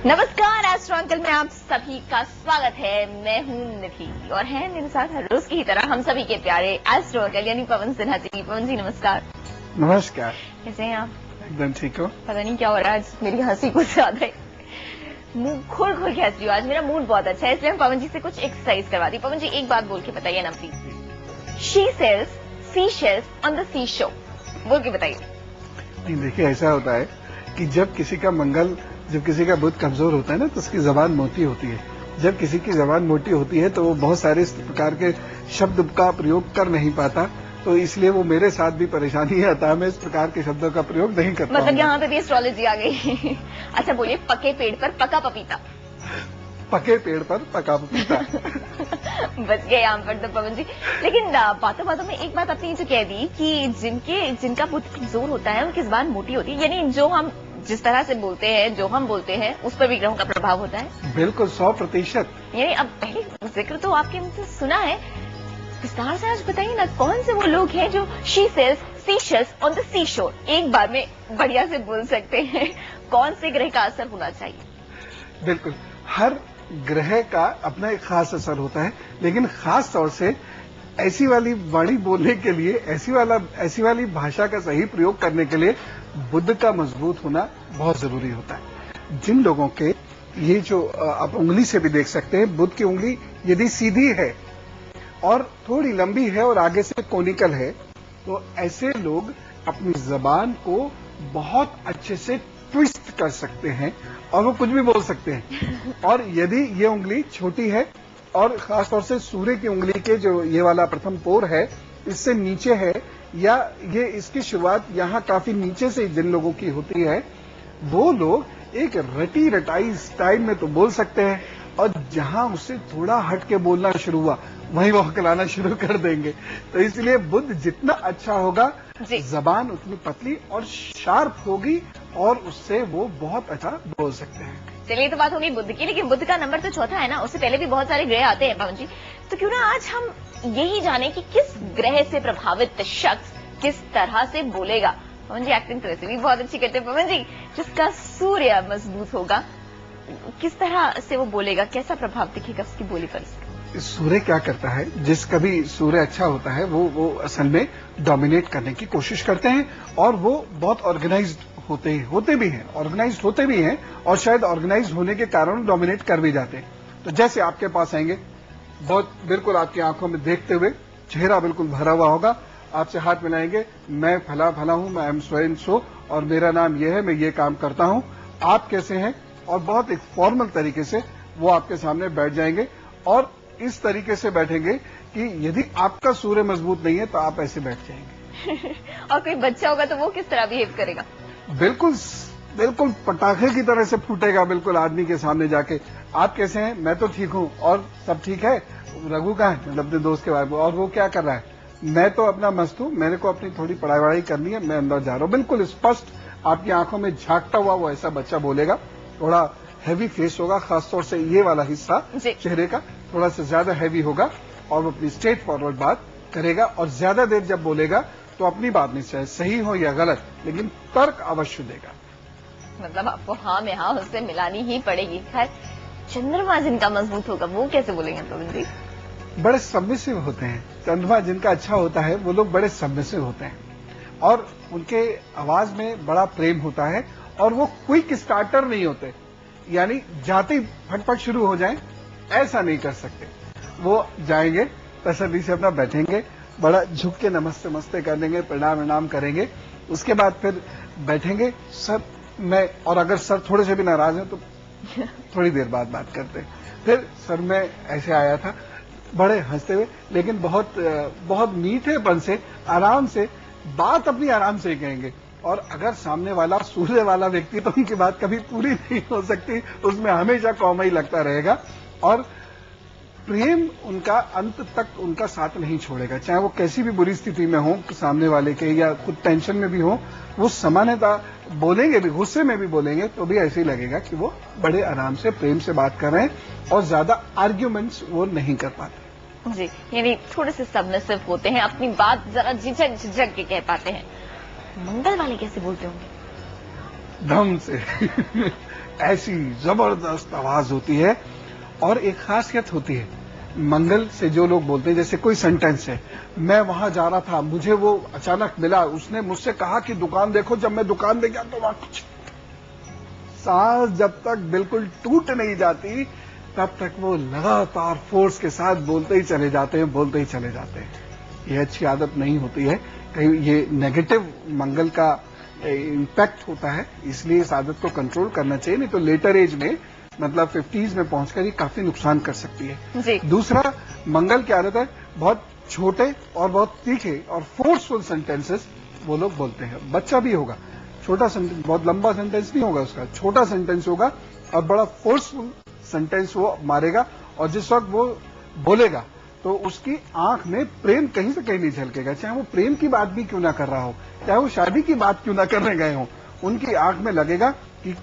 नमस्कार astro uncle में आप सभी का स्वागत है। मैं हूं निधि और है मेरे साथ हर रोज की तरह हम सभी के प्यारे एस्ट्रो अंकल यानी पवन सिन्हा जी। पवन जी नमस्कार। नमस्कार। कैसे हैं आप? एकदम ठीक हो। पता नहीं क्या हो रहा है आज, मेरी हंसी कुछ ज्यादा है, मुंह खोल खोल के हंस रही हूँ। आज मेरा मूड बहुत अच्छा है इसलिए हम पवन जी से कुछ एक्सरसाइज करवा दी। पवन जी एक बात बोल के बताइए ना please. She sells sea shells on the sea shore, बोल के बताइए। नहीं देखिए, ऐसा होता है कि जब किसी का बुद्ध कमजोर होता है ना तो उसकी जबान मोटी होती है। जब किसी की जबान मोटी होती है तो वो बहुत सारे इस प्रकार के शब्द का प्रयोग कर नहीं पाता, तो इसलिए वो मेरे साथ भी परेशानी आता है। मैं इस प्रकार के शब्दों का प्रयोग नहीं करता। मतलब यहाँ पे भी एस्ट्रोलॉजी आ गई। अच्छा बोलिए, पके पेड़ पर पका पपीता। पके पेड़ पर पका पपीता। बच गए यहाँ पर तो पवन जी। लेकिन बातों बातों में एक बात आपने ये जो कह दी कि जिनका बुद्ध कमजोर होता है उनकी जुबान मोटी होती है, यानी जो हम जिस तरह से बोलते हैं, जो हम बोलते हैं उस पर भी ग्रहों का प्रभाव होता है। बिल्कुल 100%। यानी अब पहले जिक्र तो आपके मुझसे सुना है, विस्तार से आज बताइए ना कौन से वो लोग हैं जो she sells sea shells on the sea shore एक बार में बढ़िया से बोल सकते हैं। कौन से ग्रह का असर होना चाहिए? बिल्कुल, हर ग्रह का अपना एक खास असर होता है, लेकिन खास तौर से ऐसी वाली वाणी बोलने के लिए, ऐसी वाली भाषा का सही प्रयोग करने के लिए बुद्ध का मजबूत होना बहुत जरूरी होता है। जिन लोगों के ये जो आप उंगली से भी देख सकते हैं, बुद्ध की उंगली यदि सीधी है और थोड़ी लंबी है और आगे से कोनिकल है, तो ऐसे लोग अपनी जबान को बहुत अच्छे से ट्विस्ट कर सकते हैं और वो कुछ भी बोल सकते हैं। और यदि ये उंगली छोटी है और खासतौर से सूर्य की उंगली के जो ये वाला प्रथम पोर है इससे नीचे है, या ये इसकी शुरुआत यहाँ काफी नीचे से जिन लोगों की होती है, वो लोग एक रटी रटाई स्टाइल में तो बोल सकते हैं, और जहां उससे थोड़ा हट के बोलना शुरू हुआ वहीं वो हकलाना शुरू कर देंगे। तो इसलिए बुद्ध जितना अच्छा होगा, जबान उतनी पतली और शार्प होगी और उससे वो बहुत अच्छा बोल सकते हैं। चलिए तो बात होगी बुद्ध की, लेकिन बुद्ध का नंबर तो चौथा है ना, उससे पहले भी बहुत सारे ग्रह आते हैं पवन जी। तो क्यों ना आज हम यही जाने कि किस ग्रह से प्रभावित शख्स किस तरह से बोलेगा। पवन जी एक्टिंग तो वैसे भी बहुत अच्छी करते हैं। पवन जी, जिसका सूर्य मजबूत होगा किस तरह से वो बोलेगा, कैसा प्रभाव दिखेगा उसकी बोली पर? सूर्य क्या करता है, जिसका भी सूर्य अच्छा होता है वो असल में डोमिनेट करने की कोशिश करते हैं, और वो बहुत ऑर्गेनाइज्ड होते भी हैं और शायद ऑर्गेनाइज होने के कारण डोमिनेट कर भी जाते हैं। तो जैसे आपके पास आएंगे, बहुत बिल्कुल आपकी आंखों में देखते हुए, चेहरा बिल्कुल भरा हुआ होगा, आपसे हाथ मिलाएंगे, मैं फला फला हूं, मैं एम सो एंड सो, और मेरा नाम ये है, मैं ये काम करता हूं, आप कैसे हैं, और बहुत एक फॉर्मल तरीके से वो आपके सामने बैठ जाएंगे, और इस तरीके से बैठेंगे कि यदि आपका सूर्य मजबूत नहीं है तो आप ऐसे बैठ जाएंगे। और कोई बच्चा होगा तो वो किस तरह बिहेव करेगा? बिल्कुल पटाखे की तरह से फूटेगा, बिल्कुल आदमी के सामने जाके, आप कैसे हैं, मैं तो ठीक हूं, और सब ठीक है, रघु का है, मतलब अपने दोस्त के बारे में, और वो क्या कर रहा है, मैं तो अपना मस्त हूं, मेरे को अपनी थोड़ी पढ़ाई वढ़ाई करनी है, मैं अंदर जा रहा हूं। बिल्कुल स्पष्ट आपकी आंखों में झांकता हुआ वो ऐसा बच्चा बोलेगा। थोड़ा हैवी फेस होगा, खासतौर से ये वाला हिस्सा चेहरे का थोड़ा सा ज्यादा हैवी होगा, और वो अपनी स्ट्रेट फॉरवर्ड बात करेगा, और ज्यादा देर जब बोलेगा तो अपनी बात नहीं, चाहे सही हो या गलत, लेकिन तर्क अवश्य देगा। मतलब आपको हाँ में हाँ उससे मिलानी ही पड़ेगी। खैर, चंद्रमा जिनका मजबूत होगा वो कैसे बोलेंगे पवन जी? बड़े सबमिसिव होते हैं। चंद्रमा जिनका अच्छा होता है वो लोग बड़े सबमिसिव होते हैं, और उनके आवाज में बड़ा प्रेम होता है, और वो क्विक स्टार्टर नहीं होते, यानी जाते ही फटफट शुरू हो जाएं, ऐसा नहीं कर सकते। वो जाएंगे, तसल्ली से अपना बैठेंगे, बड़ा झुक के नमस्ते मस्ते कर देंगे, प्रणाम करेंगे, उसके बाद फिर बैठेंगे, सर मैं, और अगर सर थोड़े से भी नाराज हैं तो थोड़ी देर बाद बात करते हैं, फिर सर मैं ऐसे आया था, बड़े हंसते हुए, लेकिन बहुत मीठेपन से, आराम से, बात अपनी आराम से ही कहेंगे। और अगर सामने वाला सूर्य वाला व्यक्ति, तो उनकी बात कभी पूरी नहीं हो सकती, उसमें हमेशा कौमा ही लगता रहेगा, और प्रेम उनका अंत तक उनका साथ नहीं छोड़ेगा, चाहे वो कैसी भी बुरी स्थिति में हो सामने वाले के, या कुछ टेंशन में भी हो, वो सामान्यता बोलेंगे भी, गुस्से में भी बोलेंगे तो भी ऐसे ही लगेगा कि वो बड़े आराम से प्रेम से बात कर रहे हैं, और ज्यादा आर्ग्यूमेंट्स वो नहीं कर पाते जी। यानी थोड़े से सबमिसिव होते हैं, अपनी बात जरा झिझक के कह पाते हैं। मंगल वाले कैसे बोलते होंगे? दम से। ऐसी जबरदस्त आवाज होती है। और एक खासियत होती है मंगल से जो लोग बोलते हैं, जैसे कोई सेंटेंस है, मैं वहां जा रहा था, मुझे वो अचानक मिला, उसने मुझसे कहा कि दुकान देखो, जब मैं दुकान दे गया तो वहां कुछ, सांस जब तक बिल्कुल टूट नहीं जाती तब तक वो लगातार फोर्स के साथ बोलते ही चले जाते हैं, बोलते ही चले जाते हैं। ये अच्छी आदत नहीं होती है, कहीं ये नेगेटिव मंगल का इम्पैक्ट होता है, इसलिए इस आदत को कंट्रोल करना चाहिए, नहीं तो लेटर एज में मतलब 50s में पहुंचकर ये काफी नुकसान कर सकती है। जी। दूसरा, मंगल की आदत है बहुत छोटे और बहुत तीखे और फोर्सफुल सेंटेंसेस वो लोग बोलते हैं। बच्चा भी होगा, छोटा सेंटेंस, बहुत लंबा सेंटेंस नहीं होगा उसका, छोटा सेंटेंस होगा और बड़ा फोर्सफुल सेंटेंस वो मारेगा, और जिस वक्त वो बोलेगा तो उसकी आंख में प्रेम कहीं से कहीं नहीं झलकेगा, चाहे वो प्रेम की बात भी क्यों ना कर रहा हो, चाहे वो शादी की बात क्यों ना करने गए हो, उनकी आंख में लगेगा कि